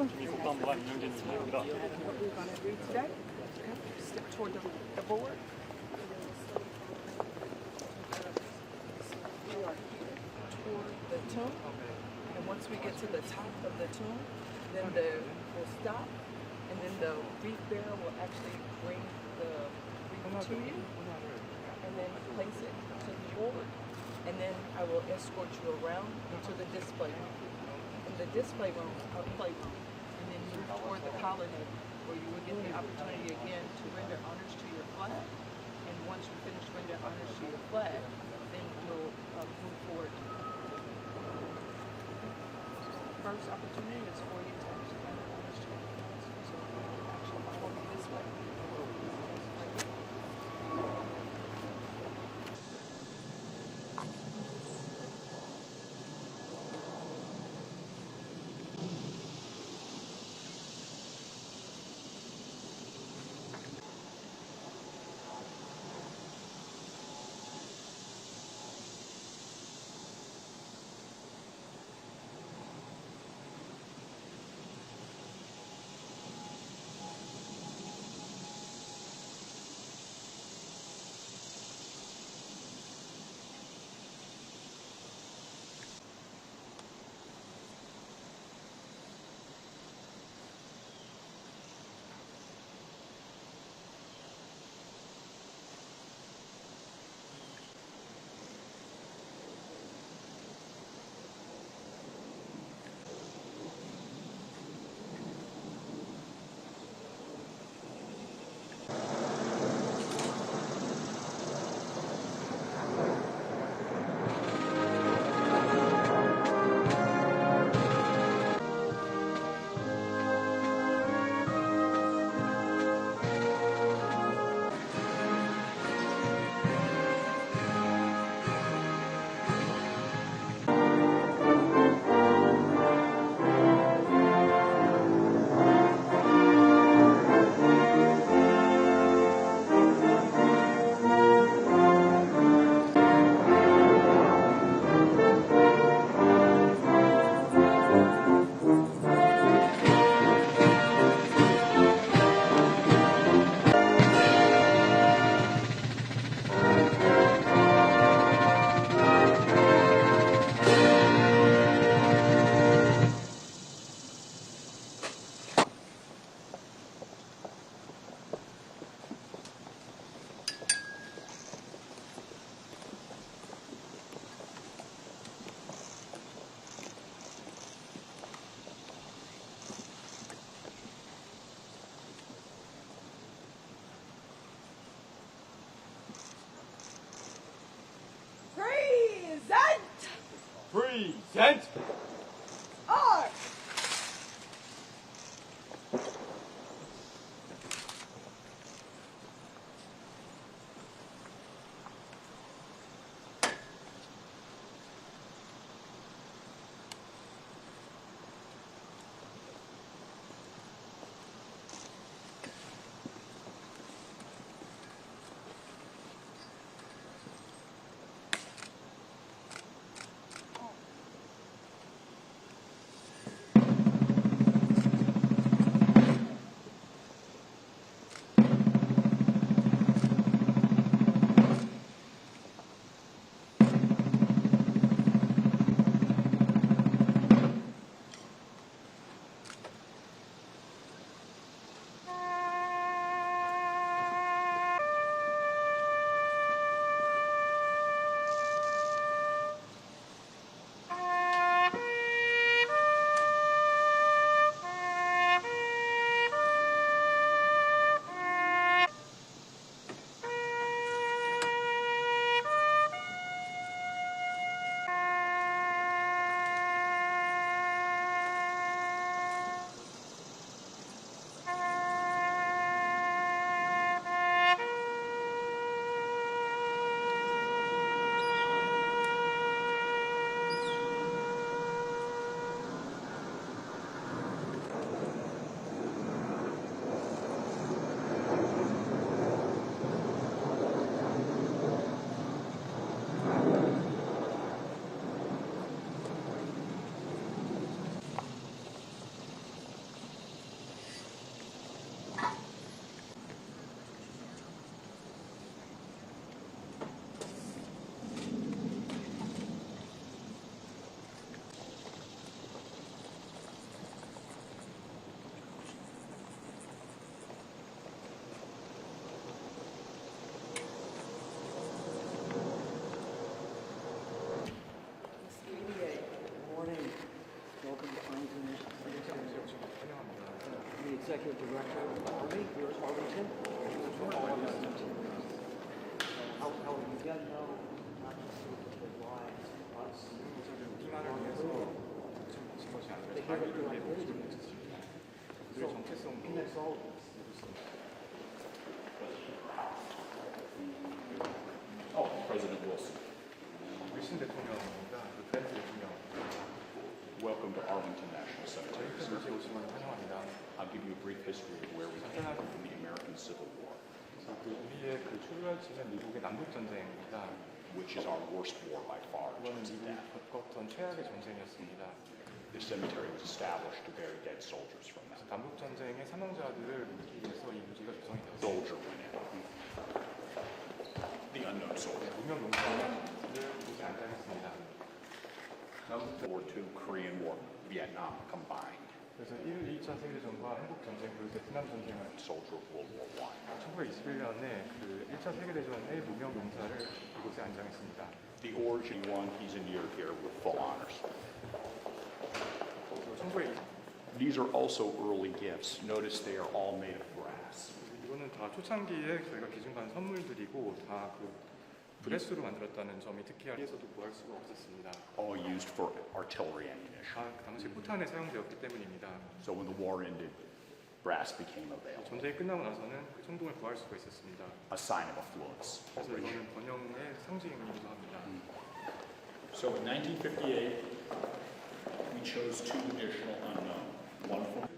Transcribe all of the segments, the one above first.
국립묘지가 이매진입니다. What we're going to do today, step toward the board. We are here toward the tomb, and once we get to the top of the tomb, then we'll stop, and then the wreath bearer will actually bring the wreath to you, and then place it to the board, and then I will escort you around to the display room. In the display room, a playroom, and then move toward the colonnade, where you will get the opportunity again to render honors to your flag. And once you finish rendering honors to your flag, then you'll move forward. First opportunity is for you to actually render honors to your flag. So actually follow me this way. present. Executive Director of the Army, here's Arlington. How you get know not just why us. 우리만을 위해서 모친 것이 아니라 자기를 위해 목숨을 바쳤습니다. 그들의 정체성도 이루었습니다. President Wilson, 윌슨 대통령입니다. 그 트렌트 대통령. welcome to Arlington National Cemetery. 저희 묘지에 오신 걸 환영합니다. I'll give you a brief history of where we came from the American Civil War, 그래서 우리의 출발지는 미국의 남북 전쟁입니다. which is our worst war by far. 이거는 미국이 겪었던 최악의 전쟁이었습니다. The cemetery was established to bury dead soldiers from that. 남북 전쟁의 사망자들을 묻기 위해서 이 묘지가 조성이 되었습니다. Soldier went in. The unknown soldier. 무명 용사들을 곳에 안장했습니다. World War II, Korean War, Vietnam combined. 그래서 2차 세계대전과 한국 전쟁 그리고 베트남 전쟁을 Soldier of World War I. 1921년에 그 1차 세계대전의 무명 용사를 이곳에 안장했습니다. The origin one, he's in year here with full honors. These are also early gifts. Notice they are all made of brass. 이거는 다 초창기에 저희가 기증받은 선물들이고 다 그 브레스로 만들었다는 점이 특이해서도 구할 수가 없었습니다. All used for artillery ammunition. 다 그 당시 포탄에 사용되었기 때문입니다. So when the war ended, brass became available. 전쟁이 끝나고 나서는 그 청동을 구할 수가 있었습니다. A sign of affluence. 그래서 이거는 번영의 상징이기도 합니다. So in 1958, we chose two additional unknown. One from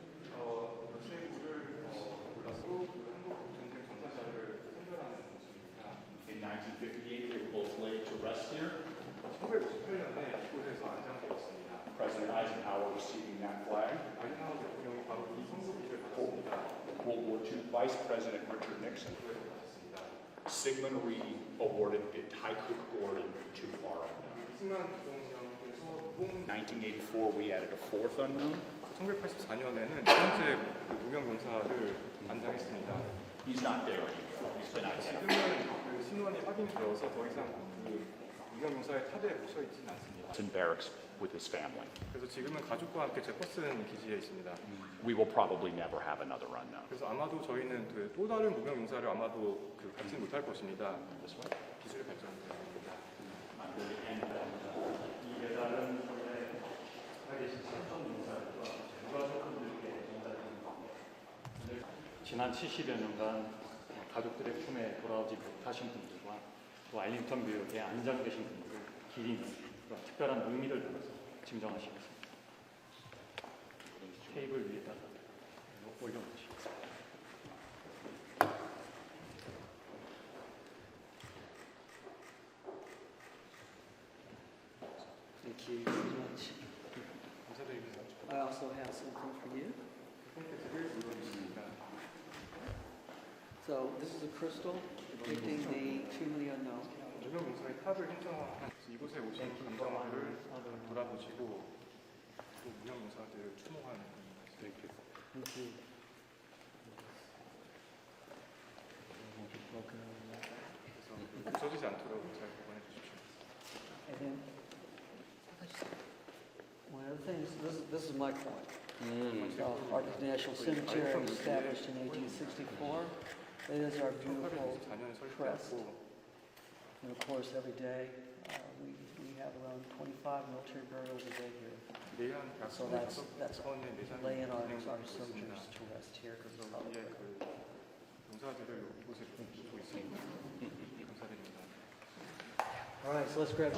in 1958, they were both laid to rest here. 1958년에 이곳에서 안장되었습니다. President Eisenhower receiving that flag. 아이젠하워 대통령이 바로 이 성소기를 받았습니다. World War II Vice President Richard Nixon. Sigmund Rhee awarded the Taikuk Order to our unknown. 이승만 대통령께서 1984, we added a fourth unknown. 1984년에는 두 번째 무명 용사를 안장했습니다. He's not there anymore. He's been out. 지금은 그 신원이 확인되어서 더 이상 그 무명 용사의 탑에 묻혀 있지는 않습니다. He's in barracks with his family. 그래서 지금은 가족과 함께 제퍼슨 기지에 있습니다. We will probably never have another unknown. 그래서 아마도 저희는 그 또 다른 무명 용사를 아마도 그 갖지 못할 것입니다. 기술의 발전을 바랍니다. 이 계단은 계신 친정 인사들과 유가족분들께 인사드립니다. 지난 70여 년간 가족들의 품에 돌아오지 못하신 분들과 또 알링턴 교육에 안장 계신 분들을 기리는 그런 특별한 의미를 담아서 증정하시겠습니다. 테이블 위에다가 올려놓으시겠습니다. Thank you very much. 감사드립니다. I also have something for you. 콘텐츠를 물어주십니다. So this is a crystal depicting the truly unknown. 유명 문서의 탑을 신청한 이곳에 오신 감정들을 돌아보시고 또 유명 문서들을 추모하는 Thank you. 그래서 부서지지 않도록 잘 보관해 주십시오. And then one of the things, this is my coin. Arctic National Cemetery was established in 1864. It is our beautiful 1824년 crest. 설립하고 And of course, every day we have around 25 military burials a day here. 매일 약 So that's 25번의 내장이 laying our 진행되고 soldiers 있습니다. to rest here because 그래서 우리의 그 용사들을 이곳에 두고 있습니다. 감사드립니다. All right, so let's grab.